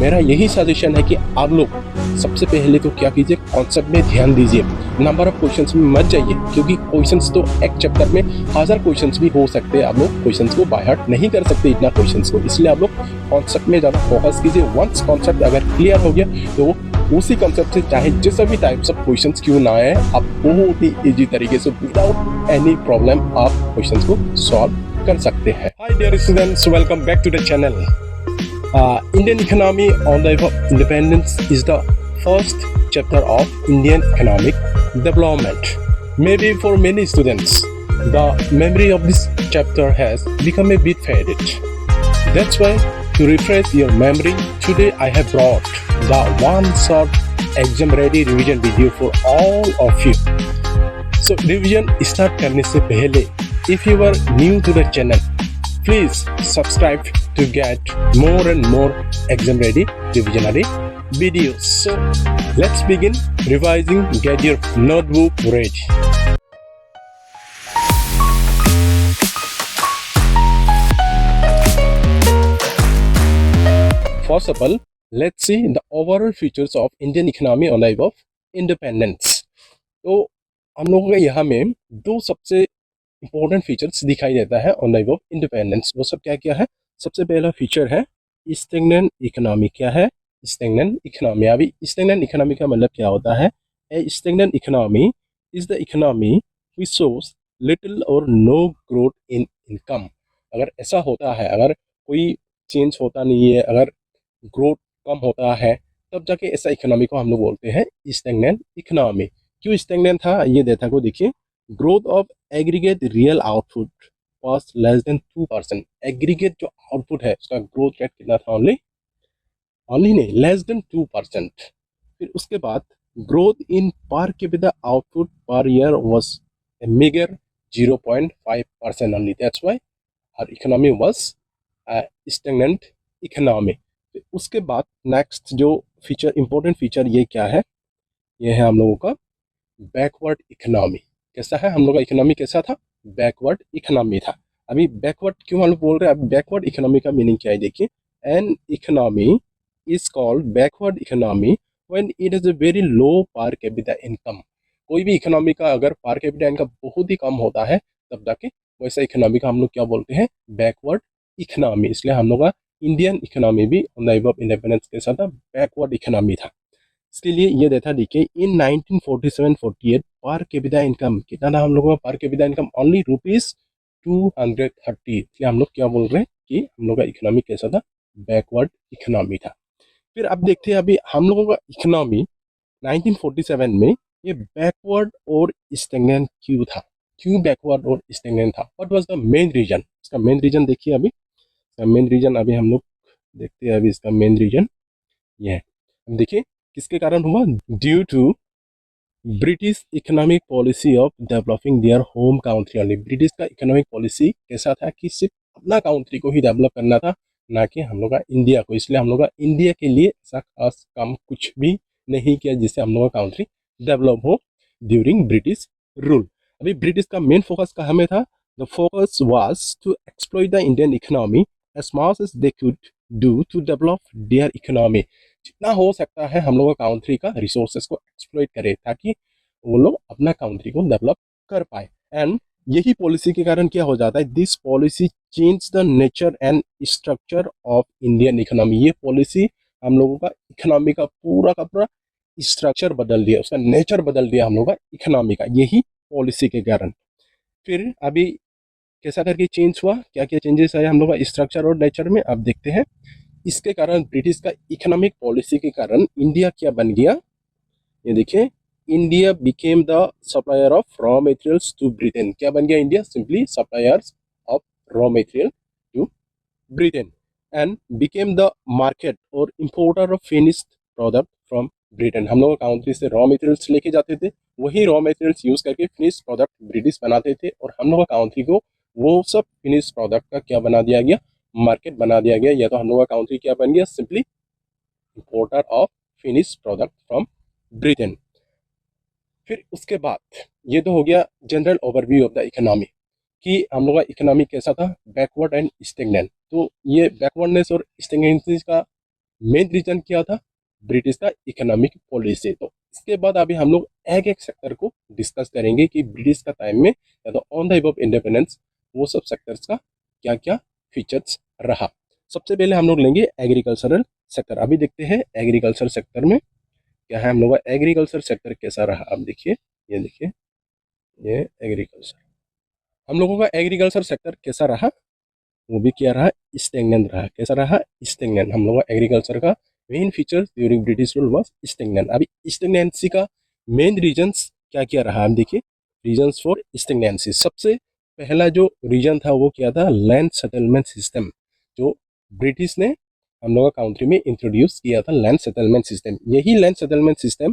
मेरा यही सजेशन है कि आप लोग सबसे पहले तो क्या कीजिए, कॉन्सेप्ट में ध्यान दीजिए, नंबर ऑफ क्वेश्चंस में मत जाइए, क्योंकि क्वेश्चंस तो एक चैप्टर में 1000 क्वेश्चंस भी हो सकते हैं। आप लोग क्वेश्चंस को बाय हार्ट नहीं कर सकते इतना क्वेश्चंस को, इसलिए आप लोग कॉन्सेप्ट में ज़्यादा फोकस कीजिए। वंस कॉन्सेप्ट अगर क्लियर हो गया तो उसी कॉन्सेप्ट से चाहे जैसे भी टाइप्स ऑफ क्वेश्चंस क्यों ना आए, आप बहुत ही इजी तरीके से विदाउट एनी प्रॉब्लम आप क्वेश्चंस को सॉल्व कर सकते हैं। Hi dear students, welcome back to the channel. Indian economy on the eve of independence is the first chapter of Indian economic development. Maybe for many students, the memory of this chapter has become a bit faded. That's why, to refresh your memory, today I have brought the one short exam ready revision video for all of you. So revision start करने से पहले, if you are new to the channel, please subscribe to get more and more exam ready revisionary videos. So let's begin revising. Get your notebook ready. First of all, let's see the overall features of Indian economy on the eve of independence. तो हम लोगों को यहाँ में दो सबसे important features दिखाई देता है on the eve of independence. वो सब क्या क्या है? सबसे पहला फीचर है स्टैग्नेंट इकोनॉमी। क्या है? Stagnant economy. अभी स्टैग्नेंट इकोनॉमी का मतलब क्या होता है? A stagnant economy is the economy which shows little or no growth in income. अगर ऐसा होता है, अगर कोई चेंज होता नहीं है, अगर ग्रोथ कम होता है, तब जाके ऐसा इकोनॉमी को हम लोग बोलते हैं स्टैग्नेंट इकोनॉमी। क्यों स्टैग्नेंट था ये देखा को देखिए, growth of aggregate real output was less than 2%। Aggregate जो आउटपुट है उसका ग्रोथ रेट कितना था? ओनली नहीं, लेस देन 2%। फिर उसके बाद growth in per capita output per year was a meagre 0.5% only. That's why our economy was stagnant economy. उसके बाद नेक्स्ट जो फीचर, इंपॉर्टेंट फीचर ये क्या है? ये है हम लोगों का बैकवर्ड इकोनॉमी। कैसा है हम लोग का इकोनॉमी? कैसा था? बैकवर्ड इकोनॉमी था। अभी बैकवर्ड क्यों हम लोग बोल रहे हैं? अब बैकवर्ड इकोनॉमी का मीनिंग क्या है देखिए, an economy is called backward economy when it is a very low per capita income. कोई भी इकोनॉमी का अगर पर कैपिटा इनकम बहुत ही कम होता है, तब जाके वैसा इकोनॉमी का हम लोग क्या बोलते हैं? Backward economy. इसलिए हम लोग का इंडियन इकोनॉमी भी on the eve of independence के साथ बैकवर्ड इकोनॉमी था। इसके लिए ये देखा देखिए, इन 1947-48 पर कैपिटा इनकम कितना था हम लोगों का? Per capita income only ₹230। इसलिए हम लोग क्या बोल रहे हैं कि हम लोग का इकोनॉमी कैसा था? बैकवर्ड इकोनॉमी था। फिर अब देखते हैं अभी हम लोगों का इकोनॉमी 1947 में ये बैकवर्ड और स्टैग्नेंट क्यों था? क्यों बैकवर्ड और स्टैग्नेंट था? What was the main reason? इसका मेन रीजन देखिए, अभी इसका मेन रीजन अभी हम लोग देखते हैं। अभी इसका मेन रीजन ये है, अब देखिए किसके कारण हुआ? Due to British economic policy of developing their home country only. British का इकोनॉमिक पॉलिसी कैसा था कि सिर्फ अपना काउंट्री को ही डेवलप करना था, ना कि हम लोग का इंडिया को। इसलिए हम लोग का इंडिया के लिए ऐसा खास काम कुछ भी नहीं किया जिससे हम लोग का काउंट्री डेवलप हो ड्यूरिंग ब्रिटिश रूल। अभी ब्रिटिश का मेन फोकस कहाँ में था? The focus was to exploit the Indian economy as much as they could do to develop their economy. जितना हो सकता है हम लोग का काउंट्री का रिसोर्सेज को एक्सप्लॉइट करें ताकि वो लोग अपना काउंट्री को डेवलप कर पाए। एंड यही पॉलिसी के कारण क्या हो जाता है? This policy change the nature and structure of Indian economy. ये पॉलिसी हम लोगों का इकोनॉमी का पूरा स्ट्रक्चर बदल दिया, उसका नेचर बदल दिया हम लोग का इकोनॉमी का, यही पॉलिसी के कारण। फिर अभी कैसा करके चेंज हुआ, क्या क्या चेंजेस आए हम लोग का स्ट्रक्चर और नेचर में, आप देखते हैं। इसके कारण, ब्रिटिश का इकोनॉमिक पॉलिसी के कारण इंडिया क्या बन गया? ये देखिए, India became the supplier of raw materials to Britain. क्या बन गया India? Simply suppliers of raw material to Britain and became the market और importer of finished product from Britain. हम लोग काउंट्री से रॉ मटेरियल्स लेके जाते थे, वही रॉ मटेरियल्स यूज करके फिनिश्ड प्रोडक्ट ब्रिटिश बनाते थे, और हम लोग काउंट्री को वो सब फिनिश्ड प्रोडक्ट का क्या बना दिया गया? मार्केट बना दिया गया। या तो हम लोग का काउंट्री क्या बन गया? Simply importer of finish product from Britain. फिर उसके बाद ये तो हो गया general overview of the economy कि हम लोग का इकोनॉमी कैसा था? Backward and stagnant. तो ये बैकवर्डनेस और स्टैग्नेंसी का मेन रीजन क्या था, ब्रिटिश का इकोनॉमिक पॉलिसी। तो इसके बाद अभी हम लोग एक एक सेक्टर को डिस्कस करेंगे कि ब्रिटिश का टाइम में या तो ऑन द इव ऑफ इंडिपेंडेंस वो सब सेक्टर्स का क्या क्या फीचर्स रहा। सबसे पहले हम लोग लेंगे एग्रीकल्चरल सेक्टर। अभी देखते हैं एग्रीकल्चर सेक्टर में क्या है, हम लोग का एग्रीकल्चर सेक्टर कैसा रहा। अब देखिए, ये देखिए, ये एग्रीकल्चर, हम लोगों का एग्रीकल्चर सेक्टर कैसा रहा, वो भी क्या रहा, स्टेगनेंट रहा। कैसा रहा, स्टेगनेंट। हम लोग का एग्रीकल्चर का main feature during British rule was stagnant. अभी स्टेगनेंसी का मेन रीजंस क्या क्या रहा, हम देखिए रीजंस फॉर स्टेगनेंसी। सबसे पहला जो रीजन था वो क्या था, लैंड सेटलमेंट सिस्टम। जो ब्रिटिश ने हम लोग का कंट्री में इंट्रोड्यूस किया था लैंड सेटलमेंट सिस्टम। यही लैंड सेटलमेंट सिस्टम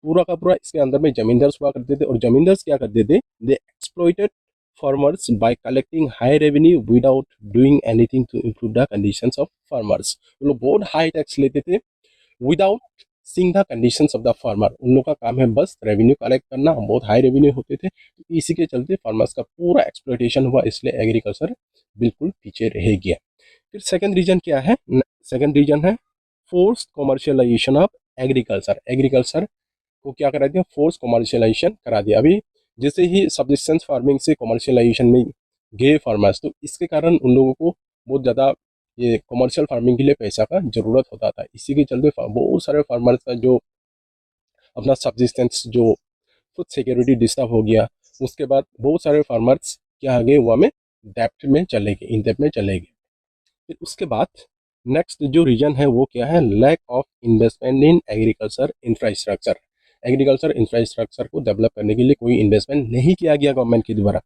पूरा का पूरा इसके अंदर में जमींदार हुआ करते थे, और जमींदार क्या करते थे, दे exploited farmers by collecting high revenue without doing anything to improve the conditions of farmers। वो लोग बहुत हाई टैक्स लेते थे without seeing the conditions of the farmer. उन लोग का काम है बस रेवेन्यू कलेक्ट करना, बहुत हाई रेवेन्यू होते थे। तो इसी के चलते फार्मर्स का पूरा एक्सप्लॉइटेशन हुआ, इसलिए एग्रीकल्चर बिल्कुल पीछे रह गया। फिर सेकंड रीजन क्या है, सेकंड रीजन है forced commercialisation of agriculture. Agriculture को क्या करा दिया, फोर्स कमर्शियलाइजेशन करा दिया। अभी जैसे ही सब्सिस्टेंस फार्मिंग से कमर्शियलाइजेशन में गए फार्मर्स, तो इसके कारण उन लोगों को बहुत ज़्यादा ये कमर्शियल फार्मिंग के लिए पैसा का ज़रूरत होता था। इसी के चलते बहुत सारे फार्मर्स का जो अपना सब्सिस्टेंस, जो फूड सिक्योरिटी डिस्टर्ब हो गया। उसके बाद बहुत सारे फार्मर्स क्या आ गए, वहाँ में डेप्ट में चले गए, इन डेप्ट में चले गए। फिर उसके बाद नेक्स्ट जो रीजन है वो क्या है, lack of investment in agriculture infrastructure. Agriculture infrastructure को डेवलप करने के लिए कोई इन्वेस्टमेंट नहीं किया गया गवर्नमेंट के द्वारा।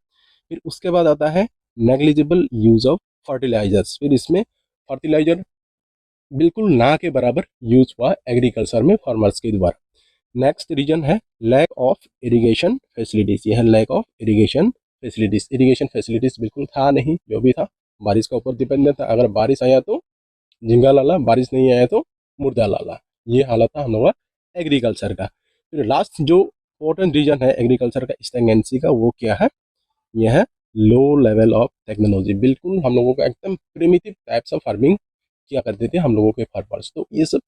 फिर उसके बाद आता है नेग्लिजिबल यूज ऑफ फर्टिलाइजर्स। फिर इसमें फर्टिलाइजर बिल्कुल ना के बराबर यूज हुआ एग्रीकल्चर में फार्मर्स के द्वारा। नेक्स्ट रीजन है लैक ऑफ इरिगेशन फैसिलिटीज। यह है lack of irrigation facilities. Irrigation facilities बिल्कुल था नहीं, जो भी था बारिश का ऊपर डिपेंडेंट था। अगर बारिश आया तो झिंगा लाला, बारिश नहीं आया तो मुर्दा लाला। ये हालत था हम लोग का एग्रीकल्चर का। फिर लास्ट जो इम्पोर्टेंट रीजन है एग्रीकल्चर का स्टैग्नेंसी का, वो क्या है, यह है लो लेवल ऑफ टेक्नोलॉजी। बिल्कुल हम लोगों का एकदम प्रिमिटिव टाइप्स ऑफ फार्मिंग किया करते थे हम लोगों के फार्मर्स। तो ये सब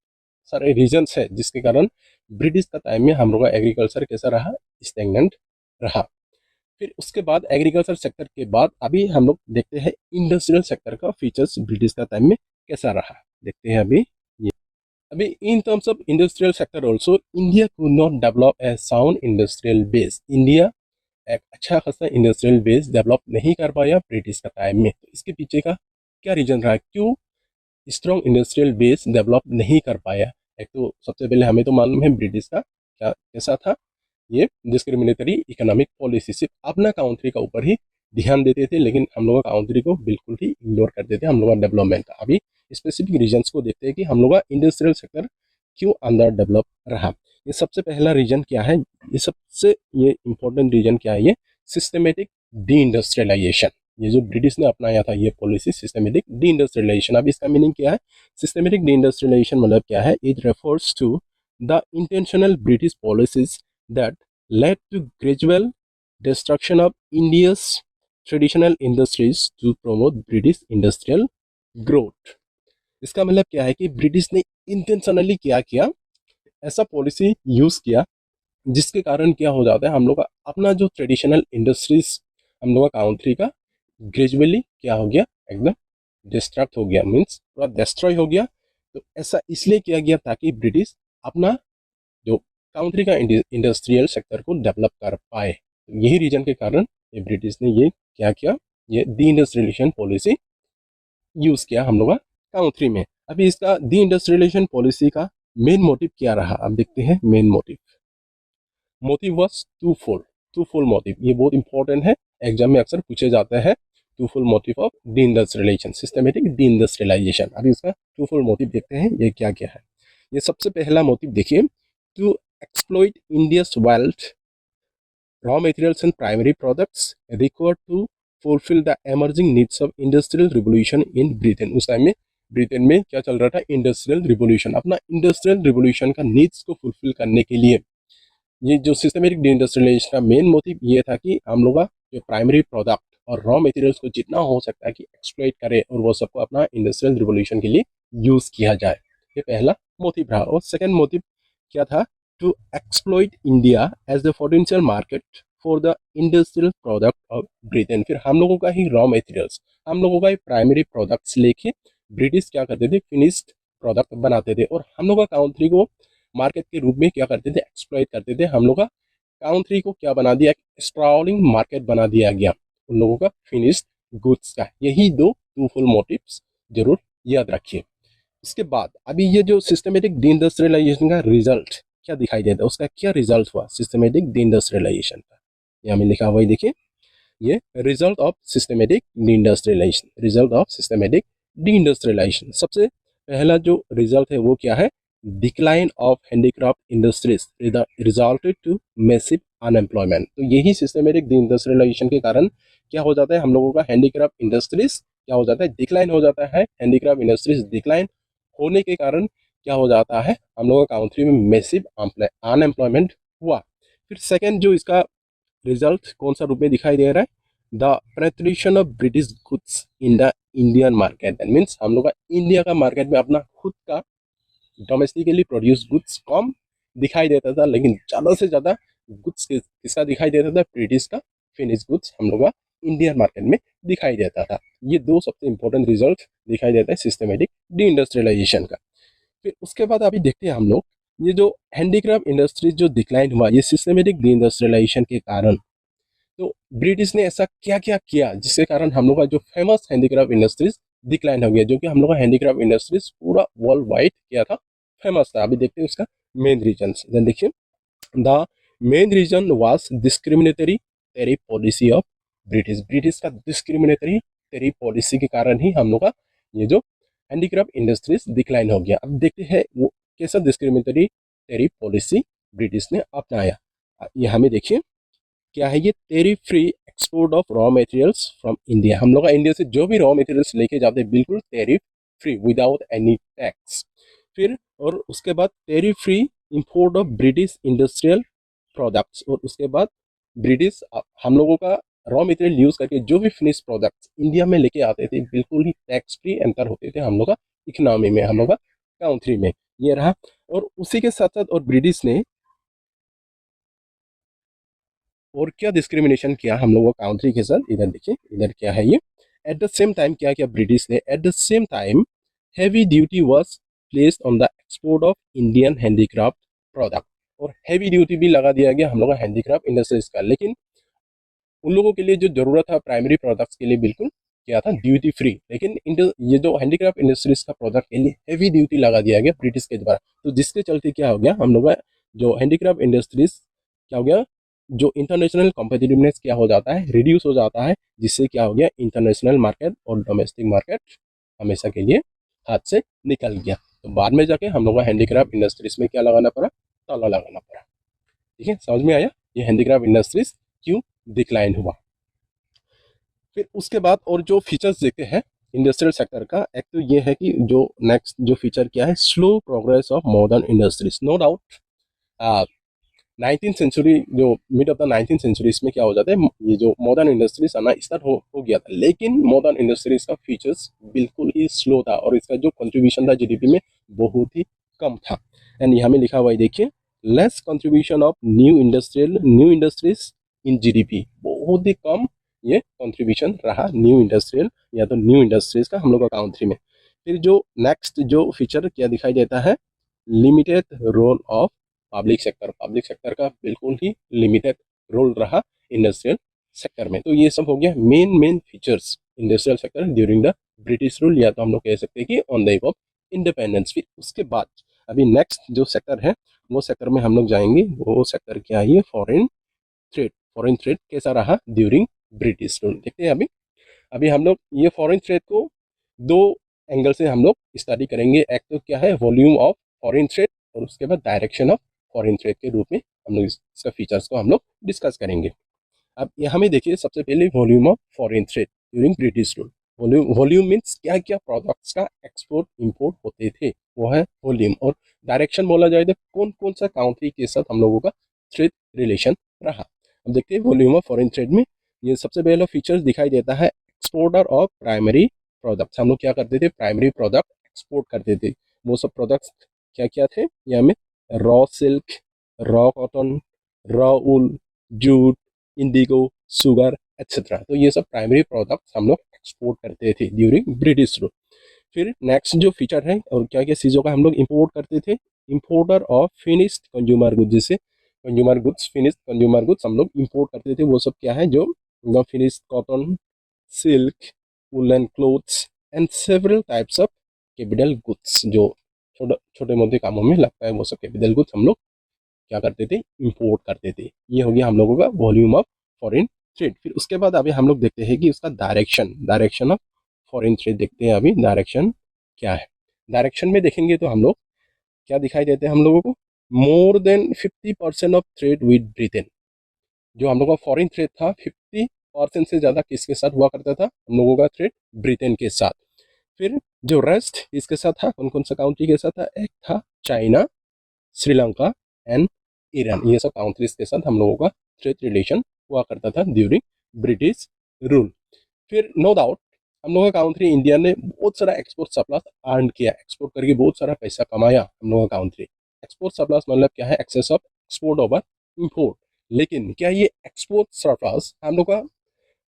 सारे रीजंस है जिसके कारण ब्रिटिश का टाइम में हम लोग का एग्रीकल्चर कैसा रहा, स्टैग्नेंट रहा। फिर उसके बाद एग्रीकल्चर सेक्टर के बाद अभी हम लोग देखते हैं इंडस्ट्रियल सेक्टर का फीचर्स ब्रिटिश का टाइम में कैसा रहा। देखते हैं अभी ये। अभी in terms of industrial sector also India could not develop a sound industrial base. India एक अच्छा खासा इंडस्ट्रियल बेस डेवलप नहीं कर पाया ब्रिटिश का टाइम में। तो इसके पीछे का क्या रीजन रहा, क्यों स्ट्रॉन्ग इंडस्ट्रियल बेस डेवलप नहीं कर पाया। एक तो सबसे पहले हमें तो मालूम है ब्रिटिश का क्या कैसा था, ये डिस्क्रिमिनेटरी इकोनॉमिक पॉलिसी, सिर्फ अपना कंट्री का ऊपर ही ध्यान देते थे, लेकिन हम लोग का कंट्री को बिल्कुल ही इग्नोर करते थे हम लोग का डेवलपमेंट का। अभी स्पेसिफिक रीजन्स को देखते हैं कि हम लोग का इंडस्ट्रियल सेक्टर क्यों अंडर डेवलप रहा। ये सबसे पहला रीजन क्या है, ये सबसे ये इंपॉर्टेंट रीजन क्या है, ये सिस्टमेटिक डी इंडस्ट्रियलाइजेशन। ये जो ब्रिटिश ने अपनाया था ये पॉलिसी सिस्टमेटिक डी इंडस्ट्रियलाइजेशन। अब इसका मीनिंग क्या है, सिस्टमेटिक डी इंडस्ट्रियलाइजेशन मतलब क्या है, it refers to the intentional British policies that led to gradual destruction of India's traditional industries to promote British industrial growth। इसका मतलब क्या है कि ब्रिटिश ने इंटेंशनली क्या किया, ऐसा पॉलिसी यूज किया जिसके कारण क्या हो जाता है, हम लोग का अपना जो ट्रेडिशनल इंडस्ट्रीज हम लोग का कंट्री का ग्रेजुअली क्या हो गया, एकदम डिस्ट्रक्ट हो गया, मीन्स पूरा डिस्ट्रॉय हो गया। तो ऐसा इसलिए किया गया ताकि ब्रिटिश अपना जो कंट्री का इंडस्ट्रियल सेक्टर को डेवलप कर पाए। तो यही रीजन के कारण ये ब्रिटिश ने ये क्या किया, ये डी इंडस्ट्रियलाइजेशन पॉलिसी यूज किया हम लोग का कंट्री में। अभी इसका डी इंडस्ट्रियलाइजेशन पॉलिसी का मेन मोटिव क्या रहा, अब देखते हैं main motive. Motive was twofold motive. ये बहुत इंपॉर्टेंट है, एग्जाम में अक्सर पूछे जाता है। Twofold motive of deindustrialisation, systematic deindustrialisation. अभी इसका टू फोल्ड मोटिव देखते हैं ये क्या क्या है। ये सबसे पहला मोटिव देखिए, to exploit India's wealth, raw materials and primary products required to fulfill the emerging needs of industrial revolution in Britain। उस टाइम में ब्रिटेन में क्या चल रहा था, इंडस्ट्रियल रिवोल्यूशन। अपना इंडस्ट्रियल रिवोल्यूशन का नीड्स को फुलफिल करने के लिए ये जो सिस्टमेटिक डी इंडस्ट्रियलाइजेशन का मेन मोटिव ये था कि हम लोग का जो प्राइमरी प्रोडक्ट और रॉ मटेरियल्स को जितना हो सकता है कि एक्सप्लॉइट करें और वो सबको अपना इंडस्ट्रियल रिवोल्यूशन के लिए यूज किया जाए। ये पहला मोटिव रहा। और सेकेंड मोटिव क्या था? To exploit India as the potential market for the industrial product of Britain. फिर हम लोगों का ही रॉ मटेरियल्स, हम लोगों का ही प्राइमरी प्रोडक्ट्स लेके ब्रिटिश क्या करते थे? फिनिश्ड प्रोडक्ट बनाते थे और हम लोग का कंट्री को मार्केट के रूप में क्या करते थे? एक्सप्लॉइट करते थे। हम लोग का कंट्री को क्या बना दिया? स्ट्रॉलिंग मार्केट बना दिया गया उन लोगों का फिनिश्ड गुड्स का। यही दो टू फुल मोटिव्स जरूर याद रखिए। इसके बाद अभी ये जो सिस्टमेटिक डी इंडस्ट्रियलाइजेशन का रिजल्ट क्या दिखाई देता है, उसका क्या रिजल्ट हुआ सिस्टमेटिक डी इंडस्ट्रियलाइजेशन का, यहाँ में लिखा हुआ है देखिए, ये result of systematic deindustrialisation, result of systematic deindustrialisation. सबसे पहला जो रिजल्ट है वो क्या है? Decline of handicraft industries resulted to massive unemployment. तो यही सिस्टमेटिक डी इंडस्ट्रियलाइजेशन के कारण क्या हो जाता है? हम लोगों का हैंडीक्राफ्ट इंडस्ट्रीज क्या हो जाता है? डिक्लाइन हो जाता है। हैंडीक्राफ्ट इंडस्ट्रीज डिक्लाइन होने के कारण क्या हो जाता है? हम लोगों का कंट्री में मैसिव अनएम्प्लॉयमेंट हुआ। फिर सेकेंड जो इसका रिजल्ट कौन सा रूप में दिखाई दे रहा है? The penetration of British goods in the Indian market. That means हम लोग का इंडिया का मार्केट में अपना खुद का डोमेस्टिकली प्रोड्यूस गुड्स कम दिखाई देता था, लेकिन ज़्यादा से ज़्यादा गुड्स किसका दिखाई देता था? ब्रिटिश का फिनिश गुड्स हम लोग का इंडियन मार्केट में दिखाई देता था। ये दो सबसे इंपॉर्टेंट रिजल्ट दिखाई देता है सिस्टमेटिक डी इंडस्ट्रियलाइजेशन का। फिर उसके बाद अभी देखते हैं हम लोग, ये जो हैंडीक्राफ्ट इंडस्ट्रीज जो डिक्लाइन हुआ ये सिस्टमेटिक डी इंडस्ट्रियलाइजेशन के कारण, तो ब्रिटिश ने ऐसा क्या क्या किया जिसके कारण हम लोग का जो फेमस हैंडीक्राफ्ट इंडस्ट्रीज डिक्लाइन हो गया, जो कि हम लोग का हैंडीक्राफ्ट इंडस्ट्रीज पूरा वर्ल्ड वाइड क्या था? फेमस था। अभी देखते हैं उसका मेन रीजन। देखिए, the main reason was discriminatory tariff policy of British. British का डिस्क्रिमिनेटरी टैरिफ पॉलिसी के कारण ही हम लोग का ये जो हैंडीक्राफ्ट इंडस्ट्रीज डिक्लाइन हो गया। अब देखते हैं वो कैसा डिस्क्रिमिनेटरी टैरिफ पॉलिसी ब्रिटिश ने अपनाया। ये हमें देखिए क्या है, ये tariff free export of raw materials from India. हम लोग का इंडिया से जो भी रॉ मटेरियल्स लेके जाते हैं बिल्कुल tariff free without any tax. फिर और उसके बाद tariff free import of British industrial products. और उसके बाद ब्रिटिश हम लोगों का रॉ मटेरियल यूज करके जो भी फिनिश प्रोडक्ट्स इंडिया में लेके आते थे बिल्कुल ही टैक्स फ्री एंटर होते थे हम लोग का इकोनॉमी में, हम लोग का कंट्री में। ये रहा। और उसी के साथ साथ और ब्रिटिश ने और क्या डिस्क्रिमिनेशन किया हम लोगों कंट्री के साथ, इधर देखिए, इधर क्या है ये, एट द सेम टाइम क्या किया ब्रिटिश ने? At the same time heavy duty was placed on the export of Indian handicraft product. और हैवी ड्यूटी भी लगा दिया गया हम लोग का हैंडीक्राफ्ट इंडस्ट्रीज का, लेकिन उन लोगों के लिए जो जरूरत था प्राइमरी प्रोडक्ट्स के लिए बिल्कुल क्या था? Duty free. लेकिन ये जो हैंडीक्राफ्ट इंडस्ट्रीज का प्रोडक्ट के लिए हैवी ड्यूटी लगा दिया गया ब्रिटिश के द्वारा। तो जिसके चलते क्या हो गया, हम लोग का जो हैंडीक्राफ्ट इंडस्ट्रीज क्या हो गया, जो इंटरनेशनल कॉम्पिटिटिवनेस क्या हो जाता है? रिड्यूस हो जाता है, जिससे क्या हो गया? इंटरनेशनल मार्केट और डोमेस्टिक मार्केट हमेशा के लिए हाथ से निकल गया। तो बाद में जाके हम लोग का हैंडीक्राफ्ट इंडस्ट्रीज में क्या लगाना पड़ा? ताला लगाना पड़ा। ठीक है, समझ में आया ये हैंडीक्राफ्ट इंडस्ट्रीज क्यों डिक्लाइन हुआ। फिर उसके बाद और जो फीचर्स देखते हैं इंडस्ट्रियल सेक्टर का, एक तो ये है कि जो नेक्स्ट जो फीचर क्या है? Slow progress of modern industries. No doubt 19th century, जो mid of the 19th century में क्या हो जाता है? ये जो मॉडर्न इंडस्ट्रीज आना स्टार्ट हो गया था, लेकिन मॉडर्न इंडस्ट्रीज का फीचर्स बिल्कुल ही स्लो था और इसका जो कंट्रीब्यूशन था जीडीपी में बहुत ही कम था। एंड यहाँ में लिखा हुआ है देखिए, less contribution of new industries in GDP. बहुत ही कम ये कंट्रीब्यूशन रहा न्यू इंडस्ट्रियल या तो न्यू इंडस्ट्रीज का हम लोग का कंट्री में। फिर जो नेक्स्ट जो फीचर क्या दिखाई देता है? Limited role of public sector का बिल्कुल ही लिमिटेड रोल रहा इंडस्ट्रियल सेक्टर में। तो ये सब हो गया main features industrial sector during the British rule, या तो हम लोग कह सकते हैं कि on the eve of independence. फिर उसके बाद अभी नेक्स्ट जो सेक्टर है वो सेक्टर में हम लोग जाएंगे। वो सेक्टर क्या है? फॉरेन ट्रेड कैसा रहा ड्यूरिंग ब्रिटिश रूल, देखते हैं अभी हम लोग ये फॉरेन ट्रेड को दो एंगल से हम लोग स्टडी करेंगे। एक तो क्या है? वॉल्यूम ऑफ फॉरेन ट्रेड, और उसके बाद डायरेक्शन ऑफ फॉरेन ट्रेड के रूप में हम लोग इसका फीचर्स को हम लोग डिस्कस करेंगे। अब यहाँ में देखिए, सबसे पहले volume of foreign trade during British rule. Volume means क्या क्या प्रोडक्ट्स का एक्सपोर्ट इंपोर्ट होते थे, वो है वॉल्यूम। और डायरेक्शन बोला जाए तो कौन कौन सा कंट्री के साथ हम लोगों का ट्रेड रिलेशन रहा। अब देखते हैं वॉल्यूम ऑफ फॉरेन ट्रेड में ये सबसे पहला फीचर्स दिखाई देता है एक्सपोर्टर ऑफ प्राइमरी प्रोडक्ट्स। हम लोग क्या करते थे? प्राइमरी प्रोडक्ट एक्सपोर्ट करते थे। वो सब प्रोडक्ट्स क्या क्या थे यहाँ में? Raw silk, raw cotton, raw wool, jute, indigo, sugar etcetera. तो ये सब प्राइमरी प्रोडक्ट्स हम लोग एक्सपोर्ट करते थे ड्यूरिंग ब्रिटिश रूल। फिर नेक्स्ट जो फीचर है और क्या क्या चीज़ों का हम लोग इंपोर्ट करते थे? Importer of finished consumer goods, जैसे consumer goods, finished consumer goods हम लोग इंपोर्ट करते थे। वो सब क्या है? जो finished cotton, silk, woollen clothes and several types of capital goods, जो छोटे मोटे कामों में लगता है, वो सब कैपिटल गुड्स हम लोग क्या करते थे? इंपोर्ट करते थे। ये हो गया हम लोगों का वॉल्यूम ऑफ फॉरेन ट्रेड। फिर उसके बाद अभी हम लोग देखते हैं कि उसका डायरेक्शन ऑफ फॉरेन ट्रेड देखते हैं। अभी डायरेक्शन क्या है? डायरेक्शन में देखेंगे तो हम लोग क्या दिखाई देते हैं हम लोगों को? More than 50% of trade with Britain. जो हम लोगों का फॉरेन ट्रेड था, 50% से ज़्यादा किसके साथ हुआ करता था? हम लोगों का ट्रेड ब्रिटेन के साथ। फिर जो रेस्ट इसके साथ था, कौन कौन सा काउंट्री के साथ था? एक था चाइना, श्रीलंका एंड ईरान। ये सब काउंट्रीज के साथ हम लोगों का ट्रेड रिलेशन हुआ करता था ड्यूरिंग ब्रिटिश रूल। फिर नो डाउट हम लोगों का काउंट्री इंडिया ने बहुत सारा एक्सपोर्ट सरप्लस अर्न किया, एक्सपोर्ट करके बहुत सारा पैसा कमाया हम लोगों का काउंट्री। एक्सपोर्ट सरप्लस मतलब क्या है? Excess of export over import. लेकिन क्या ये एक्सपोर्ट सरप्लस हम लोग का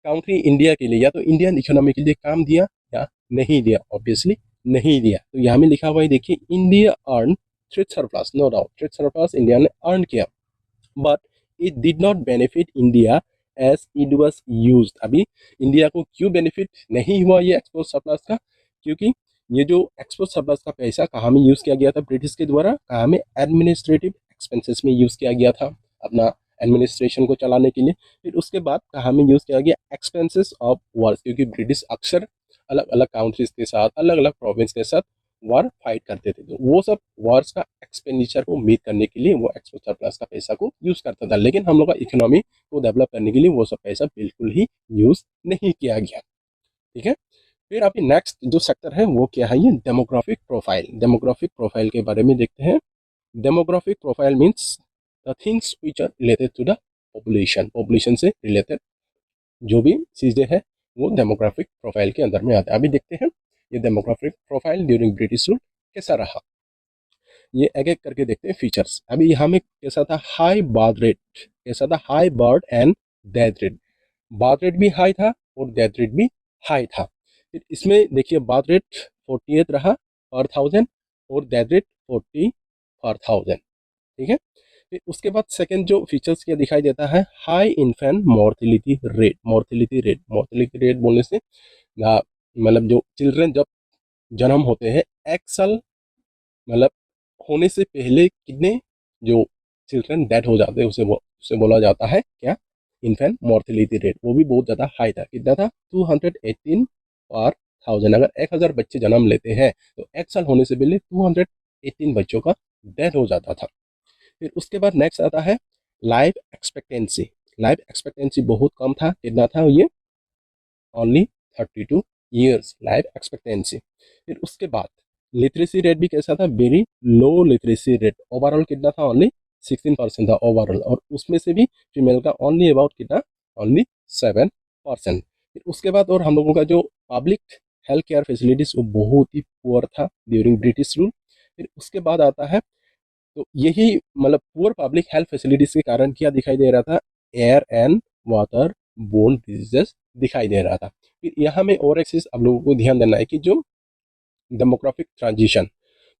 काउंट्री इंडिया के लिए या तो इंडियन इकोनॉमी के लिए काम दिया या नहीं दिया? ऑब्वियसली नहीं दिया। तो यहाँ में लिखा हुआ है, देखिए, India earn trade surplus. No doubt trade surplus India ने अर्न किया, but it did not benefit India as it was used. अभी इंडिया को क्यों बेनिफिट नहीं हुआ ये एक्सपोर्ट सरप्लस का? क्योंकि ये जो एक्सपोर्ट सरप्लस का पैसा कहाँ में यूज़ किया गया था ब्रिटिश के द्वारा? कहाँ में? एडमिनिस्ट्रेटिव एक्सपेंसेस में यूज़ किया गया था, अपना एडमिनिस्ट्रेशन को चलाने के लिए। फिर उसके बाद कहाँ में यूज़ किया गया? एक्सपेंसेस ऑफ वॉर्स, क्योंकि ब्रिटिश अक्सर अलग अलग काउंट्रीज के साथ, अलग अलग प्रोविंस के साथ वॉर फाइट करते थे। तो वो सब वॉर्स का एक्सपेंडिचर को मीट करने के लिए वो एक्सपोर्ट सरप्लस का पैसा को यूज़ करता था। लेकिन हम लोग का इकोनॉमी को डेवलप करने के लिए वो सब पैसा बिल्कुल ही यूज़ नहीं किया गया। ठीक है। फिर अभी नेक्स्ट जो सेक्टर है वो क्या है? ये डेमोग्राफिक प्रोफाइल। डेमोग्राफिक प्रोफाइल के बारे में देखते हैं। Demographic profile means the things which are related to the population. Population से रिलेटेड जो भी चीज़ें हैं वो डेमोग्राफिक प्रोफाइल के अंदर में आते हैं। अभी देखते हैं ये demographic profile during British rule कैसा रहा। ये एक एक करके देखते हैं फीचर्स। अभी यहाँ में कैसा था? High birth rate. कैसा था? High birth and death rate. Birth rate भी हाई था और डेथ रेट भी हाई था। फिर इसमें देखिए बर्थ रेट 48 रहा पर 1000 और डेथ रेट 40 पर 1000। ठीक है। फिर उसके बाद सेकंड जो फीचर्स क्या दिखाई देता है? High infant mortality rate. Mortality rate बोलने से मतलब जो चिल्ड्रन जब जन्म होते हैं एक साल मतलब होने से पहले कितने जो चिल्ड्रन डेड हो जाते हैं उसे बोला जाता है क्या? Infant mortality rate. वो भी बहुत ज़्यादा हाई था। कितना था? 218 पर 1000। अगर 1000 बच्चे जन्म लेते हैं तो एक साल होने से पहले 218 बच्चों का डेथ हो जाता था। फिर उसके बाद नेक्स्ट आता है लाइफ एक्सपेक्टेंसी। लाइफ एक्सपेक्टेंसी बहुत कम था। कितना था ये? Only 32 years life expectancy. फिर उसके बाद लिटरेसी रेट भी कैसा था? Very low literacy rate. Overall कितना था? ओनली 16% था ओवरऑल, और उसमें से भी फीमेल का ओनली अबाउट कितना? ओनली 7%। फिर उसके बाद और हम लोगों का जो पब्लिक हेल्थ केयर फैसिलिटीज़ वो बहुत ही पुअर था ड्यूरिंग ब्रिटिश रूल। फिर उसके बाद आता है तो यही मतलब पुअर पब्लिक हेल्थ फैसिलिटीज़ के कारण क्या दिखाई दे रहा था? Air and water borne diseases दिखाई दे रहा था। फिर यहाँ में और एक चीज़ आप लोगों को ध्यान देना है कि जो डेमोग्राफिक ट्रांजिशन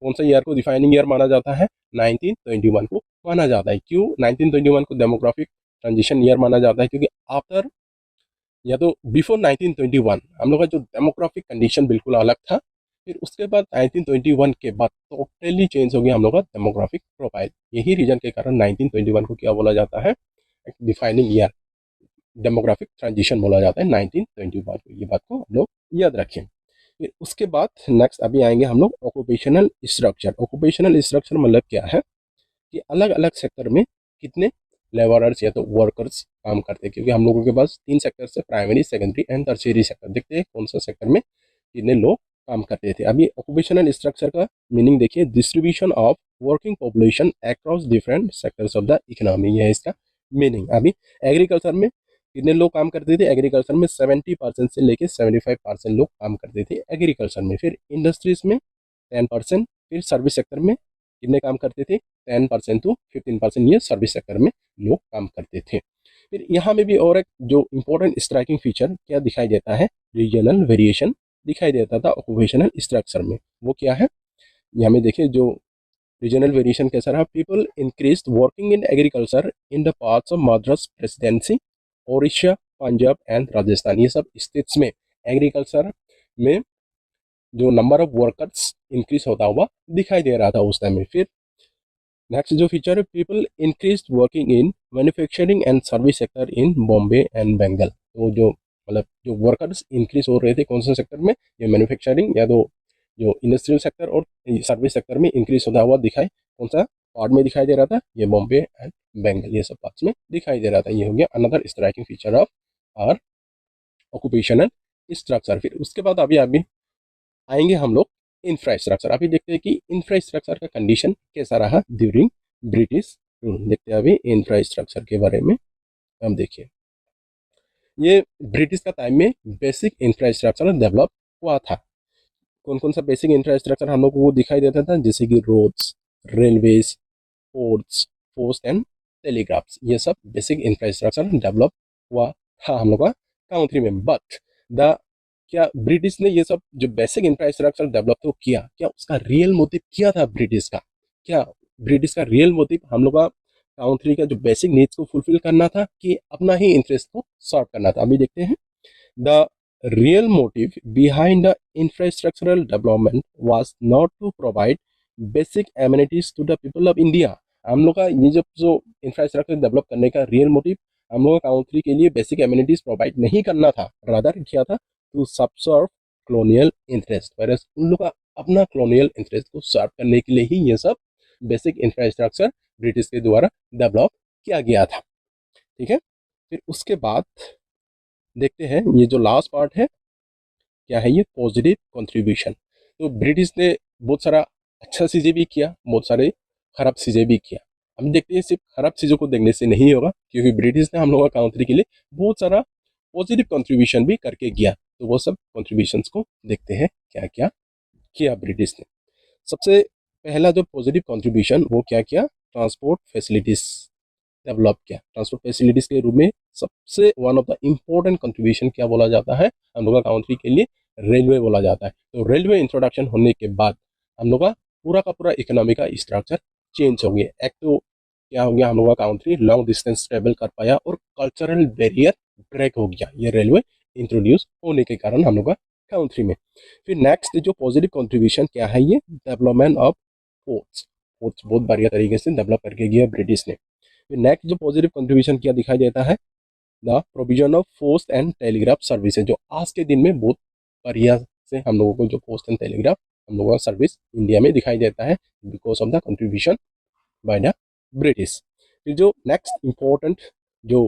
कौन सा ईयर को डिफाइनिंग ईयर माना जाता है? 1921 को माना जाता है। क्यों 1921 को डेमोग्राफिक ट्रांजिशन ईयर माना जाता है? क्योंकि आफ्टर या तो बिफोर 1921 हम लोग का जो डेमोग्राफिक कंडीशन बिल्कुल अलग था। फिर उसके बाद 1921 के बाद टोटली चेंज हो गया हम लोग का डेमोग्राफिक प्रोफाइल। यही रीजन के कारण 1921 को क्या बोला जाता है? एक डिफाइनिंग ईयर, डेमोग्राफिक ट्रांजिशन बोला जाता है 1921 को। ये बात को हम लोग याद रखें। फिर उसके बाद नेक्स्ट अभी आएंगे हम लोग ऑक्यूपेशनल स्ट्रक्चर। ऑक्यूपेशनल स्ट्रक्चर मतलब क्या है कि अलग अलग सेक्टर में कितने लेबरर्स या तो वर्कर्स काम करते हैं। क्योंकि हम लोगों के पास 3 सेक्टर से primary, secondary and tertiary sector. देखते हैं कौन सा सेक्टर में कितने लोग काम करते थे। अभी ऑक्यूपेशनल स्ट्रक्चर का मीनिंग देखिए, distribution of working population across different sectors of the economy. यह है इसका मीनिंग। अभी एग्रीकल्चर में कितने लोग काम करते थे? एग्रीकल्चर में 70% से लेके 75% लोग काम करते थे एग्रीकल्चर में। फिर इंडस्ट्रीज में 10%, फिर सर्विस सेक्टर में कितने काम करते थे, 10% टू 15% ये सर्विस सेक्टर में लोग काम करते थे। फिर यहाँ में भी और एक जो इम्पोर्टेंट स्ट्राइकिंग फीचर क्या दिखाई देता है, रीजनल वेरिएशन दिखाई देता था ऑक्यूपेशनल स्ट्रक्चर में। वो क्या है, यहाँ में देखिए जो रीजनल वेरिएशन कैसा रहा, people increase working in agriculture in the parts of Madras presidency, Odisha, Punjab and Rajasthan, ये सब स्टेट्स में एग्रीकल्चर में जो नंबर ऑफ वर्कर्स इंक्रीज होता हुआ दिखाई दे रहा था उस टाइम में। फिर नेक्स्ट जो फीचर है, people increase working in manufacturing and service sector in Bombay and Bengal. तो जो मतलब जो वर्कर्स इंक्रीज हो रहे थे कौन से सेक्टर में, ये मैन्युफैक्चरिंग या तो जो इंडस्ट्रियल सेक्टर और सर्विस सेक्टर में इंक्रीज होता हुआ दिखाई, कौन सा पार्ट में दिखाई दे रहा था, ये बॉम्बे एंड बंगाल, ये सब पार्ट्स में दिखाई दे रहा था। ये हो गया another striking feature of our occupational structure. फिर उसके बाद अभी आएंगे हम लोग इंफ्रास्ट्रक्चर। अभी देखते हैं कि इंफ्रास्ट्रक्चर का कंडीशन कैसा रहा ड्यूरिंग ब्रिटिश रूल। देखते हैं अभी इंफ्रास्ट्रक्चर के बारे में। हम देखिए ये ब्रिटिश का टाइम में बेसिक इंफ्रास्ट्रक्चर डेवलप हुआ था। कौन कौन सा बेसिक इंफ्रास्ट्रक्चर हम लोग को दिखाई देता था, जैसे कि roads, railways, ports, post and telegraphs, ये सब बेसिक इंफ्रास्ट्रक्चर डेवलप हुआ था हम लोग का कंट्री में। बट द क्या ब्रिटिश ने ये सब जो बेसिक इंफ्रास्ट्रक्चर डेवलप तो किया, क्या उसका रियल मोटिव क्या था ब्रिटिश का, क्या ब्रिटिश का रियल मोटिव हम लोग का कंट्री का जो बेसिक नीड्स को फुलफिल करना था कि अपना ही इंटरेस्ट को सर्व करना था। अभी देखते हैं the real motive behind the infrastructural development was not to provide basic amenities to the people of India. हम लोग का ये जो इंफ्रास्ट्रक्चर डेवलप करने का रियल मोटिव हम लोग कंट्री के लिए बेसिक एमिनिटीज प्रोवाइड नहीं करना था, रादर क्या था, टू सबसर्व कॉलोनियल इंटरेस्ट। वायरस उन लोग का अपना कॉलोनियल इंटरेस्ट को सर्व करने के लिए ही ये सब बेसिक इंफ्रास्ट्रक्चर ब्रिटिश के द्वारा डेवलप किया गया था। ठीक है, फिर उसके बाद देखते हैं ये जो लास्ट पार्ट है क्या है, ये पॉजिटिव कंट्रीब्यूशन। तो ब्रिटिश ने बहुत सारा अच्छा चीज़ें भी किया, बहुत सारे खराब चीज़ें भी किया। हम देखते हैं सिर्फ खराब चीज़ों को देखने से नहीं होगा, क्योंकि ब्रिटिश ने हम लोगों का कंट्री के लिए बहुत सारा पॉजिटिव कंट्रीब्यूशन भी करके गया। तो वो सब कंट्रीब्यूशंस को देखते हैं क्या क्या किया ब्रिटिश ने। सबसे पहला जो पॉजिटिव कंट्रीब्यूशन वो क्या किया, ट्रांसपोर्ट फैसिलिटीज डेवलप किया। ट्रांसपोर्ट फैसिलिटीज के रूप में सबसे one of the important contribution क्या बोला जाता है, हम लोग का कंट्री के लिए रेलवे बोला जाता है। तो रेलवे इंट्रोडक्शन होने के बाद हम लोग का पूरा इकोनॉमी का स्ट्रक्चर चेंज हो गया। एक तो क्या हो गया, हम लोग का कंट्री लॉन्ग डिस्टेंस ट्रेवल कर पाया और कल्चरल बैरियर ब्रेक हो गया, ये रेलवे इंट्रोड्यूस होने के कारण हम लोग का कंट्री में। फिर नेक्स्ट जो पॉजिटिव कंट्रीब्यूशन क्या है, ये डेवलपमेंट ऑफ पोर्ट्स। पोर्ट्स बहुत बढ़िया तरीके से डेवलप करके गया ब्रिटिश ने। फिर नेक्स्ट जो पॉजिटिव कंट्रीब्यूशन क्या दिखाई देता है, the provision of post and telegraph services. जो आज के दिन में बहुत बढ़िया से हम लोगों को जो पोस्ट एंड टेलीग्राफ हम लोगों का सर्विस इंडिया में दिखाई देता है because of the contribution by the British. फिर जो नेक्स्ट इम्पोर्टेंट जो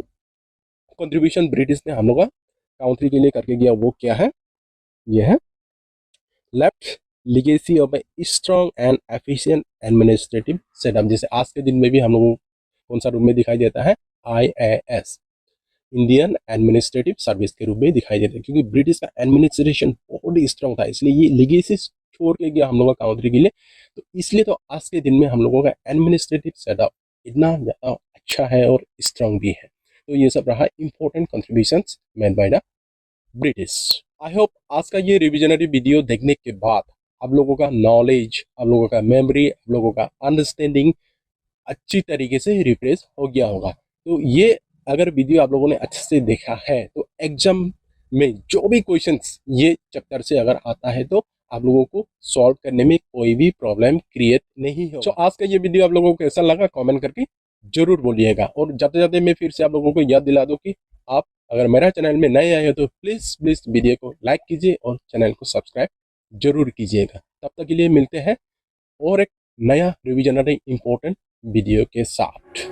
कंट्रीब्यूशन ब्रिटिश ने हम लोग का कंट्री के लिए करके गया वो क्या है, ये है left legacy of a strong and efficient administrative setup. जैसे आज के दिन में भी हम लोगों को कौन सा रूप में दिखाई देता है, IAS, इंडियन एडमिनिस्ट्रेटिव सर्विस के रूप में दिखाई देता है, क्योंकि ब्रिटिश का एडमिनिस्ट्रेशन बहुत ही स्ट्रॉन्ग था, इसलिए ये लिगेसी छोड़ के गया हम लोगों का कंट्री के लिए। तो इसलिए तो आज के दिन में हम लोगों का एडमिनिस्ट्रेटिव सेटअप इतना ज़्यादा अच्छा है और स्ट्रॉन्ग भी है। तो ये सब रहा important contributions made by the British. I hope आज का ये रिविजनरी वीडियो देखने के बाद आप लोगों का नॉलेज, आप लोगों का मेमोरी, आप लोगों का अंडरस्टैंडिंग अच्छी तरीके से रिफ्रेश हो गया होगा। तो ये अगर वीडियो आप लोगों ने अच्छे से देखा है तो एग्जाम में जो भी क्वेश्चंस ये चैप्टर से अगर आता है तो आप लोगों को सॉल्व करने में कोई भी प्रॉब्लम क्रिएट नहीं हो। तो आज का ये वीडियो आप लोगों को कैसा लगा कमेंट करके जरूर बोलिएगा। और जाते जाते मैं फिर से आप लोगों को याद दिला दूं कि आप अगर मेरा चैनल में नए आए हो तो प्लीज़ वीडियो को लाइक कीजिए और चैनल को सब्सक्राइब जरूर कीजिएगा। तब तक के लिए मिलते हैं और एक नया रिविजनरी इम्पोर्टेंट वीडियो के साथ।